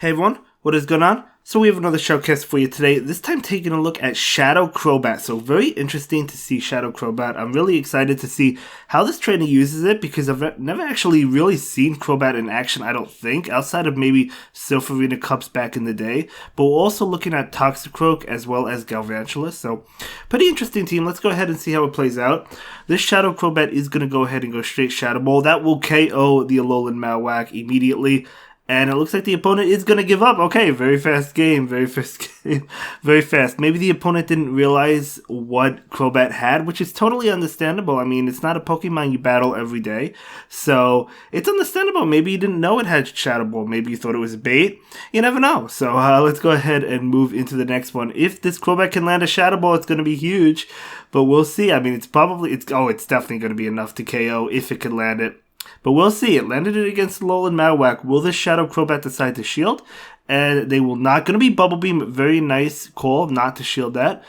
Hey everyone, what is going on? So we have another showcase for you today, this time taking a look at Shadow Crobat. So very interesting to see Shadow Crobat. I'm really excited to see how this trainer uses it because I've never actually really seen Crobat in action, I don't think, outside of maybe Surf Arena Cups back in the day. But we're also looking at Toxicroak as well as Galvantula, so pretty interesting team. Let's go ahead and see how it plays out. This Shadow Crobat is going to go ahead and go straight Shadow Ball. That will KO the Alolan Marowak immediately. And it looks like the opponent is going to give up. Okay, very fast game, very fast. Maybe the opponent didn't realize what Crobat had, which is totally understandable. I mean, it's not a Pokemon you battle every day, so it's understandable. Maybe you didn't know it had Shadow Ball. Maybe you thought it was bait. You never know. So let's go ahead and move into the next one. If this Crobat can land a Shadow Ball, it's going to be huge, but we'll see. I mean, it's definitely going to be enough to KO if it can land it. But we'll see. It landed it against Alolan Marowak. Will this Shadow Crobat decide to shield? And they will not. Going to be Bubble Beam. Very nice call not to shield that.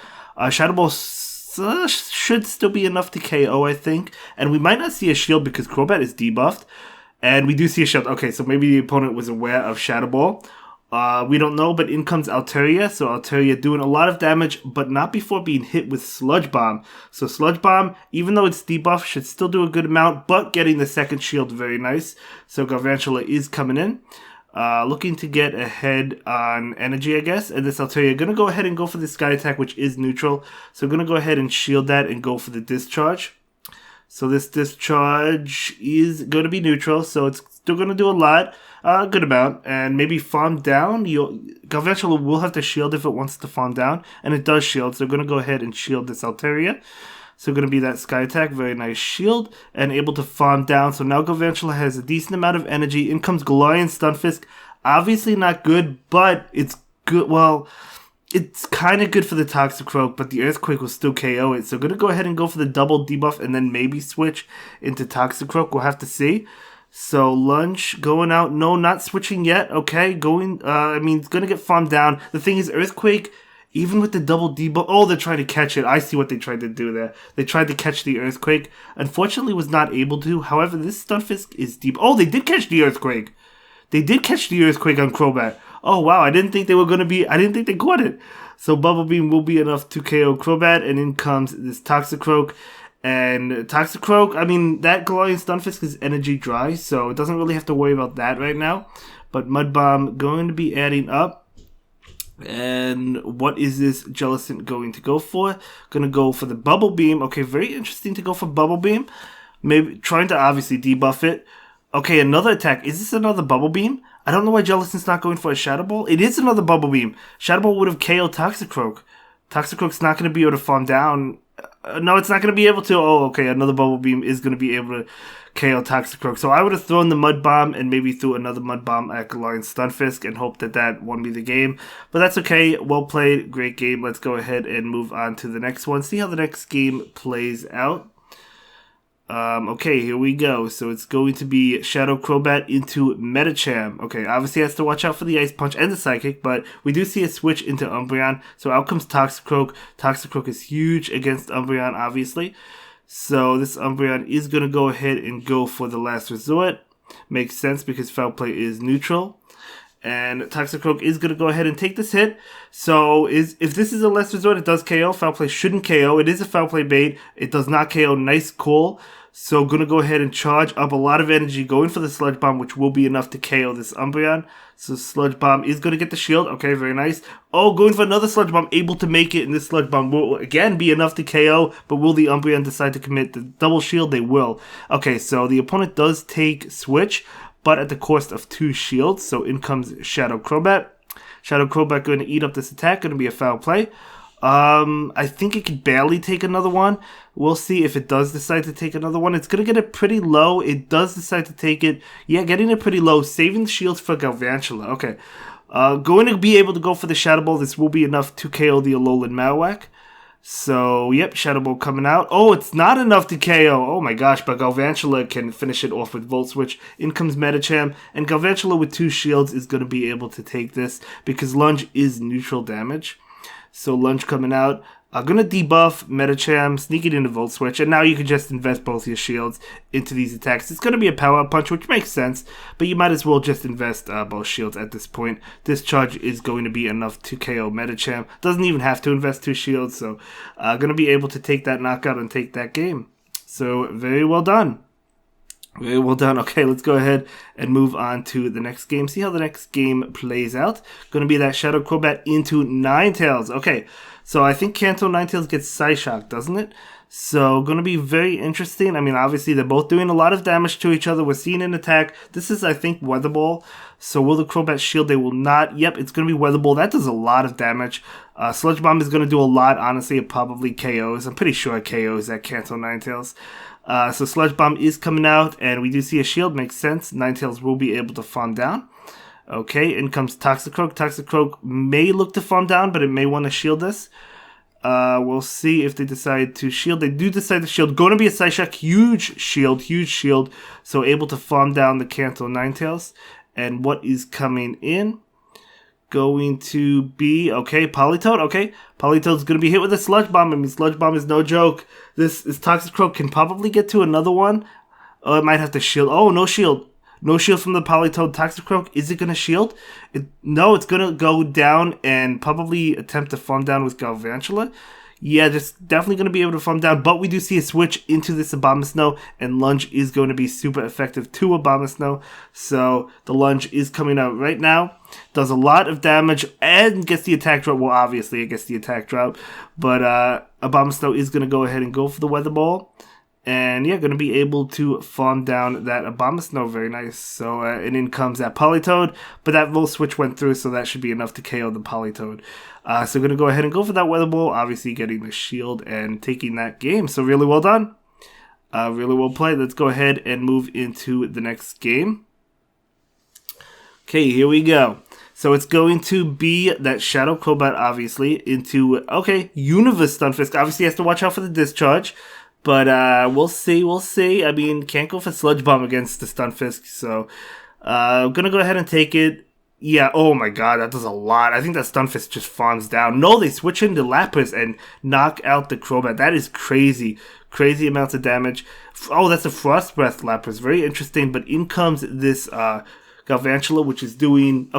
Shadow Ball should still be enough to KO, I think. And we might not see a shield because Crobat is debuffed. And we do see a shield. Okay, so maybe the opponent was aware of Shadow Ball. We don't know, but in comes Altaria. So Altaria doing a lot of damage, but not before being hit with Sludge Bomb. So Sludge Bomb, even though it's debuff, should still do a good amount, but getting the second shield, very nice. So Galvantula is coming in. Looking to get ahead on energy, I guess. And this Altaria going to go ahead and go for the Sky Attack, which is neutral. So going to go ahead and shield that and go for the Discharge. So this Discharge is going to be neutral, so it's still going to do a lot. Good amount, and maybe farm down. Galvantula will have to shield if it wants to farm down, and it does shield, so going to go ahead and shield this Altaria. So going to be that Sky Attack, very nice shield, and able to farm down. So now Galvantula has a decent amount of energy. In comes Galarian Stunfist. Obviously not good, but it's good. Well, it's kind of good for the Toxicroak, but the Earthquake will still KO it. So going to go ahead and go for the double debuff, and then maybe switch into Toxicroak. We'll have to see. So Lunge going out. No, not switching yet. Okay, going. It's going to get farmed down. The thing is, Earthquake, even with the double debuff. Oh, they're trying to catch it. I see what they tried to do there. They tried to catch the Earthquake. Unfortunately, was not able to. However, this Stunfisk is deep. Oh, they did catch the Earthquake. They did catch the Earthquake on Crobat. Oh, wow. I didn't think they were going to be. I didn't think they caught it. So Bubble Beam will be enough to KO Crobat. And in comes this Toxicroak. And Toxicroak, that Galarian Stunfisk is energy dry, so it doesn't really have to worry about that right now. But Mud Bomb going to be adding up. And what is this Jellicent going to go for? Going to go for the Bubble Beam. Okay, very interesting to go for Bubble Beam. Maybe trying to obviously debuff it. Okay, another attack. Is this another Bubble Beam? I don't know why Jellicent's not going for a Shadow Ball. It is another Bubble Beam. Shadow Ball would have KO'd Toxicroak. Toxicroak's not going to be able to farm down. No, it's not going to be able to. Oh, okay, another Bubble Beam is going to be able to KO Toxicroak. So I would have thrown the Mud Bomb and maybe threw another Mud Bomb at Galarian Stunfisk and hoped that won me the game. But that's okay. Well played. Great game. Let's go ahead and move on to the next one. See how the next game plays out. Okay, here we go. So it's going to be Shadow Crobat into Medicham. Okay, obviously has to watch out for the Ice Punch and the Psychic, but we do see a switch into Umbreon. So out comes Toxicroak. Toxicroak is huge against Umbreon, obviously. So this Umbreon is going to go ahead and go for the Last Resort. Makes sense because Foul Play is neutral. And Toxicroak is going to go ahead and take this hit. So if this is a Last Resort, it does KO. Foul Play shouldn't KO. It is a Foul Play bait. It does not KO. Nice call. So going to go ahead and charge up a lot of energy, going for the Sludge Bomb, which will be enough to KO this Umbreon. So Sludge Bomb is going to get the shield. Okay, very nice. Oh, going for another Sludge Bomb, able to make it, and this Sludge Bomb will again be enough to KO, but will the Umbreon decide to commit the double shield? They will. Okay, so the opponent does take Switch, but at the cost of 2 shields. So in comes Shadow Crobat. Shadow Crobat going to eat up this attack, going to be a foul play. I think it could barely take another one. We'll see if it does decide to take another one. It's going to get it pretty low. It does decide to take it. Yeah, getting it pretty low. Saving the shields for Galvantula. Okay. Going to be able to go for the Shadow Ball. This will be enough to KO the Alolan Marowak. So, yep, Shadow Ball coming out. Oh, it's not enough to KO. Oh my gosh, but Galvantula can finish it off with Volt Switch. In comes Medicham, and Galvantula with 2 shields is going to be able to take this because Lunge is neutral damage. So Lunge coming out. Gonna debuff Medicham, sneak it into Volt Switch, and now you can just invest both your shields into these attacks. It's gonna be a power punch, which makes sense, but you might as well just invest both shields at this point. Discharge is going to be enough to KO Medicham. Doesn't even have to invest 2 shields, so gonna be able to take that knockout and take that game. So very well done. Very well done. Okay, let's go ahead and move on to the next game. See how the next game plays out. Going to be that Shadow Crobat into Ninetails. Okay, so I think Kanto Ninetails gets Psyshock, doesn't it? So, going to be very interesting. I mean, obviously, they're both doing a lot of damage to each other. We're seeing an attack. This is, I think, Weather Ball. So, will the Crobat shield? They will not. Yep, it's going to be Weather Ball. That does a lot of damage. Sludge Bomb is going to do a lot. Honestly, it probably KOs. I'm pretty sure it KOs that Kanto Ninetails. So Sludge Bomb is coming out, and we do see a shield. Makes sense. Ninetails will be able to farm down. Okay, in comes Toxicroak. Toxicroak may look to farm down, but it may want to shield this. We'll see if they decide to shield. They do decide to shield. Going to be a Psyshock. Huge shield. So able to farm down the Kanto Ninetails. And what is coming in? Going to be, okay, Politoed. Okay, Politoed's going to be hit with a Sludge Bomb. I mean, Sludge Bomb is no joke. This Toxicroak can probably get to another one. Oh, it might have to shield. Oh, no shield. No shield from the Politoed. Toxicroak. Is it going to shield? No, it's going to go down and probably attempt to farm down with Galvantula. Yeah, just definitely going to be able to farm down, but we do see a switch into this Abomasnow, and Lunge is going to be super effective to Abomasnow. So the Lunge is coming out right now. Does a lot of damage and gets the attack drop. Well, obviously it gets the attack drop, but Abomasnow is going to go ahead and go for the Weather Ball. And yeah, going to be able to farm down that Abomasnow. Very nice. So, and in comes that Politoed, but that Volt Switch went through, so that should be enough to KO the Politoed. So going to go ahead and go for that Weather Ball, obviously getting the shield and taking that game. So really well done. Really well played. Let's go ahead and move into the next game. Okay, here we go. So it's going to be that Shadow Crobat, obviously, into, okay, Universe Stunfist. Obviously has to watch out for the Discharge. But we'll see. I mean, can't go for Sludge Bomb against the Stunfist, so I'm going to go ahead and take it. Yeah, oh my god, that does a lot. I think that Stunfist just farms down. No, they switch into Lapras and knock out the Crobat. That is crazy. Crazy amounts of damage. Oh, that's a Frost Breath Lapras. Very interesting, but in comes this Galvantula, which is doing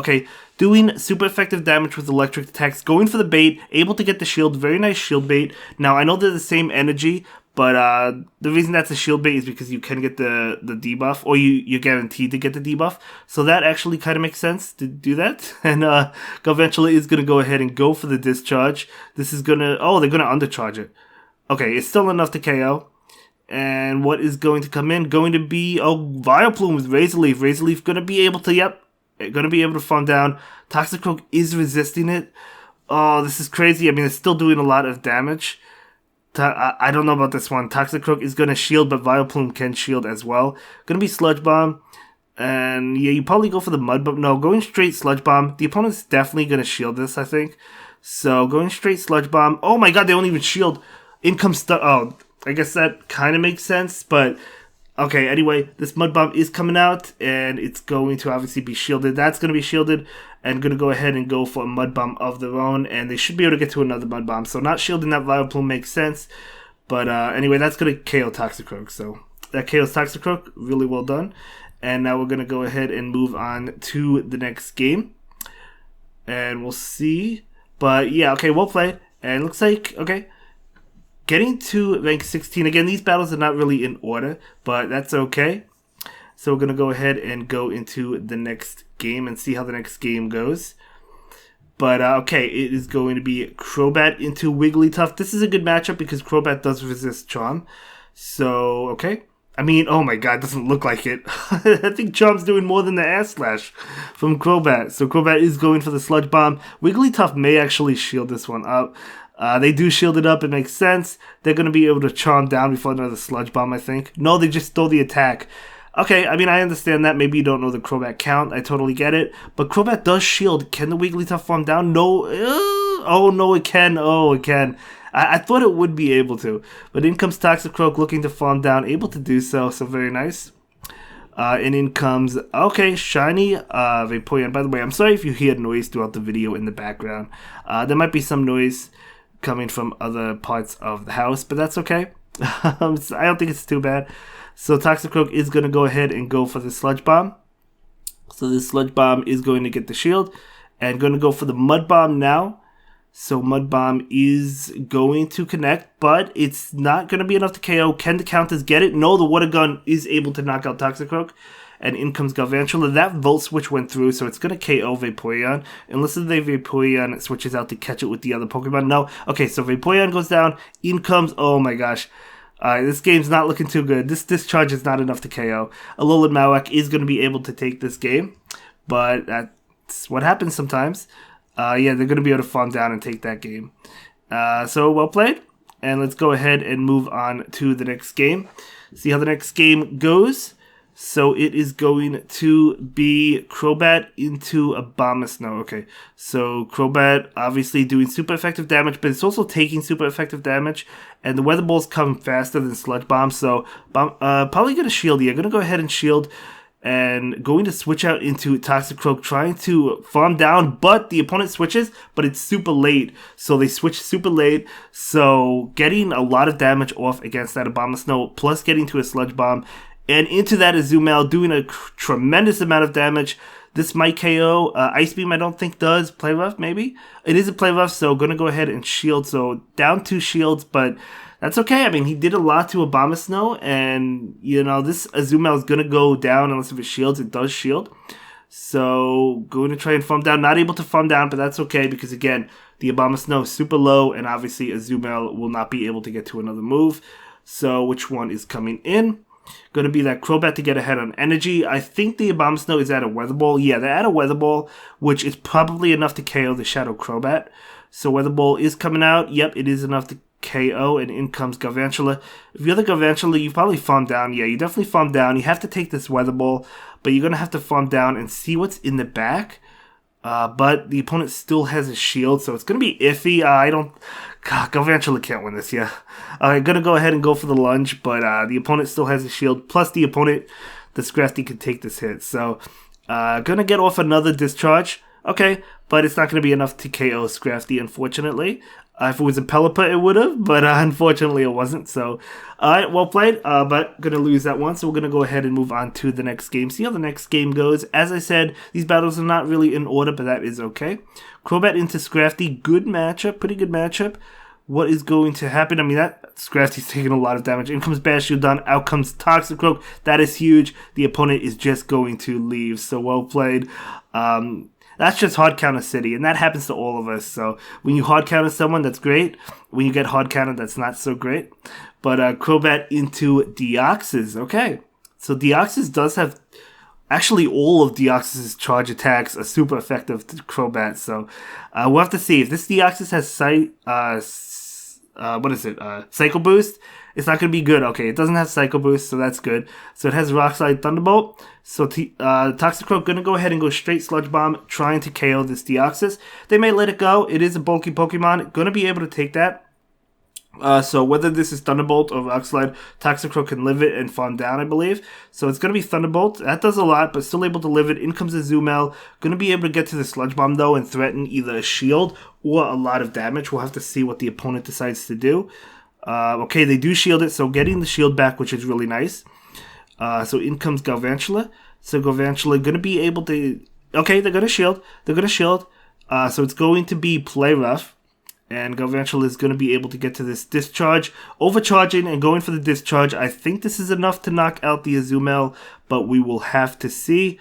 super effective damage with electric attacks. Going for the bait, able to get the shield. Very nice shield bait. Now, I know they're the same energy, but the reason that's a shield bait is because you can get the debuff, or you're guaranteed to get the debuff. So that actually kind of makes sense to do that. And Galvantula is going to go ahead and go for the Discharge. This is going to... Oh, they're going to undercharge it. Okay, it's still enough to KO. And what is going to come in? Going to be... Oh, Vileplume with Razor Leaf. Razor Leaf going to be able to... Yep. Going to be able to farm down. Toxicroak is resisting it. Oh, this is crazy. I mean, it's still doing a lot of damage. I don't know about this one. Toxicroak is going to shield, but Vileplume can shield as well. Going to be Sludge Bomb. And yeah, you probably go for the Mud Bomb. No, going straight Sludge Bomb. The opponent's definitely going to shield this, I think. So, going straight Sludge Bomb. Oh my god, they don't even shield. In comes... Oh, I guess that kind of makes sense, but... Okay, anyway, this Mud Bomb is coming out, and it's going to obviously be shielded. That's going to be shielded, and going to go ahead and go for a Mud Bomb of their own, and they should be able to get to another Mud Bomb. So not shielding that Vileplume makes sense, but anyway, that's going to KO Toxicroak. So that KOs Toxicroak, really well done. And now we're going to go ahead and move on to the next game, and we'll see. But yeah, okay, well played, and it looks like, okay, getting to rank 16. Again, these battles are not really in order, but that's okay. So we're going to go ahead and go into the next game and see how the next game goes. But, okay, it is going to be Crobat into Wigglytuff. This is a good matchup because Crobat does resist Charm. So, okay. I mean, oh my god, doesn't look like it. I think Charm's doing more than the Ass Slash from Crobat. So Crobat is going for the Sludge Bomb. Wigglytuff may actually shield this one up. They do shield it up, it makes sense. They're going to be able to charm down before another Sludge Bomb, I think. No, they just stole the attack. Okay, I mean, I understand that. Maybe you don't know the Crobat count. I totally get it. But Crobat does shield. Can the Wigglytuff farm down? No. Oh, no, it can. Oh, it can. I thought it would be able to. But in comes Toxicroak looking to farm down. Able to do so, so very nice. And in comes, okay, Shiny Vaporeon. By the way, I'm sorry if you hear noise throughout the video in the background. There might be some noise. coming from other parts of the house, but that's okay. I don't think it's too bad. So Toxicroak is going to go ahead and go for the Sludge Bomb. So this Sludge Bomb is going to get the shield, and going to go for the Mud Bomb now. So Mud Bomb is going to connect, but it's not going to be enough to KO. Can the counters get it? No, the Water Gun is able to knock out Toxicroak. And in comes Galvantula. That Volt Switch went through, so it's going to KO Vaporeon. Unless the Vaporeon switches out to catch it with the other Pokemon. No. Okay, so Vaporeon goes down. In comes... Oh my gosh. This game's not looking too good. This Discharge is not enough to KO. Alolan Marowak is going to be able to take this game. But that's what happens sometimes. Yeah, they're going to be able to farm down and take that game. So, well played. And let's go ahead and move on to the next game. See how the next game goes. So, it is going to be Crobat into Abomasnow. Okay, so Crobat obviously doing super effective damage, but it's also taking super effective damage. And the Weather Balls come faster than Sludge Bomb. So, probably going to shield here. Going to go ahead and shield. And going to switch out into Toxicroak, trying to farm down, but the opponent switches, but it's super late. So they switch super late, so getting a lot of damage off against that Abomasnow, plus getting to a Sludge Bomb, and into that Azumarill, doing a tremendous amount of damage. This might KO. Ice Beam I don't think does. Play Rough, maybe? It is a Play Rough, so going to go ahead and shield. So down 2 shields, but... that's okay. I mean, he did a lot to Abomasnow, and, you know, this Azumarill is going to go down unless if it shields. It does shield. So, going to try and farm down. Not able to farm down, but that's okay because, again, the Abomasnow is super low, and obviously Azumarill will not be able to get to another move. So, which one is coming in? Going to be that Crobat to get ahead on energy. I think the Abomasnow is at a Weather Ball. Yeah, they're at a Weather Ball, which is probably enough to KO the Shadow Crobat. So, Weather Ball is coming out. Yep, it is enough to KO, and in comes Galvantula. If you're the Galvantula, you probably farm down. Yeah, you definitely farm down. You have to take this Weather Ball, but you're going to have to farm down and see what's in the back. But the opponent still has a shield, so it's going to be iffy. Galvantula can't win this, yeah. I'm going to go ahead and go for the lunge, but the opponent still has a shield. Plus, the opponent, the Scrafty, can take this hit. So, going to get off another Discharge. Okay, but it's not going to be enough to KO Scrafty, unfortunately. If it was a Pelipper, it would have, but unfortunately it wasn't. So, alright, well played, but going to lose that one. So we're going to go ahead and move on to the next game. See how the next game goes. As I said, these battles are not really in order, but that is okay. Crobat into Scrafty, good matchup, pretty good matchup. What is going to happen? I mean, that Scrafty's taking a lot of damage. In comes Bad Shield done, out comes Toxicroak. That is huge. The opponent is just going to leave. So well played. That's just hard counter city, and that happens to all of us. So when you hard counter someone, that's great. When you get hard counter, that's not so great. But Crobat into Deoxys. Okay, so Deoxys does have... actually, all of Deoxys' charge attacks are super effective to Crobat. So we'll have to see. If this Deoxys has Psycho Boost, it's not going to be good. Okay, it doesn't have Psycho Boost, so that's good. So it has Rock Slide Thunderbolt. So Toxicroak going to go ahead and go straight Sludge Bomb, trying to KO this Deoxys. They may let it go. It is a bulky Pokemon. Going to be able to take that. So whether this is Thunderbolt or Rock Slide, Toxicroak can live it and farm down, I believe. So it's going to be Thunderbolt. That does a lot, but still able to live it. In comes Azumarill. Going to be able to get to the Sludge Bomb, though, and threaten either a shield or a lot of damage. We'll have to see what the opponent decides to do. Okay, they do shield it, so getting the shield back, which is really nice. So in comes Galvantula. So Galvantula going to be able to... okay, they're going to shield. They're going to shield. So it's going to be Play Rough. And Galvantula is going to be able to get to this Discharge. Overcharging and going for the Discharge. I think this is enough to knock out the Azumarill, but we will have to see.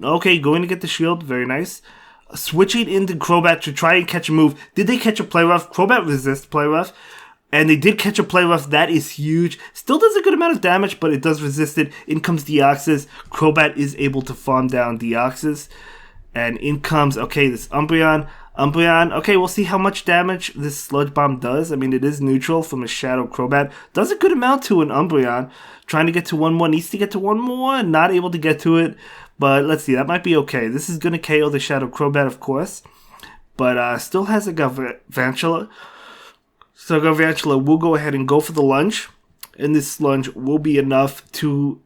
Okay, going to get the shield. Very nice. Switching into Crobat to try and catch a move. Did they catch a Play Rough? Crobat resists Play Rough. And they did catch a Play Rough. That is huge. Still does a good amount of damage, but it does resist it. In comes Deoxys. Crobat is able to farm down Deoxys. And in comes, okay, this Umbreon. Okay, we'll see how much damage this Sludge Bomb does. I mean, it is neutral from a Shadow Crobat. Does a good amount to an Umbreon. Trying to get to one more. Needs to get to one more. Not able to get to it. But let's see. That might be okay. This is going to KO the Shadow Crobat, of course. But still has a Galvantula. So Galvantula will go ahead and go for the lunge. And this lunge will be enough to...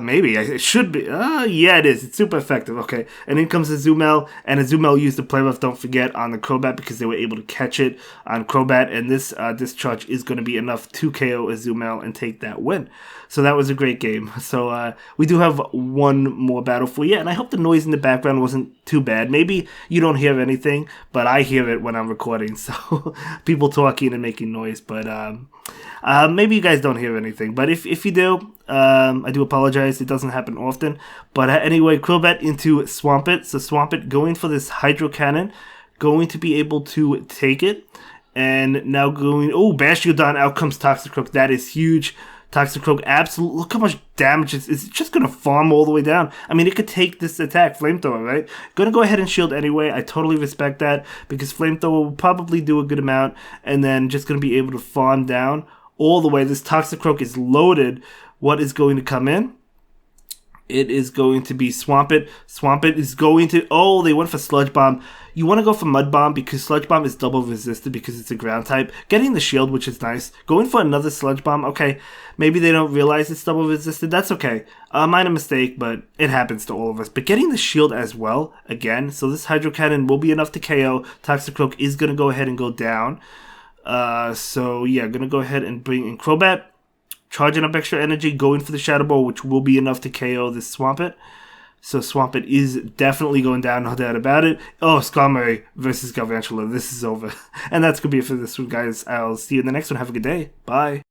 Maybe. It should be. Yeah, it is. It's super effective. Okay. And in comes Azumel. And Azumel used the play rough, don't forget, on the Crobat because they were able to catch it on Crobat. And this discharge is going to be enough to KO Azumel and take that win. So that was a great game. So we do have one more battle for you. And I hope the noise in the background wasn't too bad. Maybe you don't hear anything, but I hear it when I'm recording. So people talking and making noise. But maybe you guys don't hear anything. But if you do, I do apologize. It doesn't happen often. But anyway, Crobat into Swampert. So Swampert going for this Hydro Cannon. Going to be able to take it. And now going... Oh, Bastiodon. Out comes Toxicroak. That is huge. Toxicroak, absolutely. Look how much damage it's just going to farm all the way down. I mean, it could take this attack, Flamethrower, right? Going to go ahead and shield anyway. I totally respect that because Flamethrower will probably do a good amount and then just going to be able to farm down all the way. This Toxicroak is loaded. What is going to come in? It is going to be Swampert. Swampert is going to... Oh, they went for Sludge Bomb. You want to go for Mud Bomb because Sludge Bomb is double resisted because it's a ground type. Getting the shield, which is nice. Going for another Sludge Bomb. Okay, maybe they don't realize it's double resisted. That's okay. Minor mistake, but it happens to all of us. But getting the shield as well, again. So this Hydro Cannon will be enough to KO. Toxicroak is going to go ahead and go down. So yeah, going to go ahead and bring in Crobat. Charging up extra energy, going for the Shadow Ball, which will be enough to KO this Swampert. So Swampert is definitely going down, no doubt about it. Oh, Skarmory versus Galvantula. This is over. And that's going to be it for this one, guys. I'll see you in the next one. Have a good day. Bye.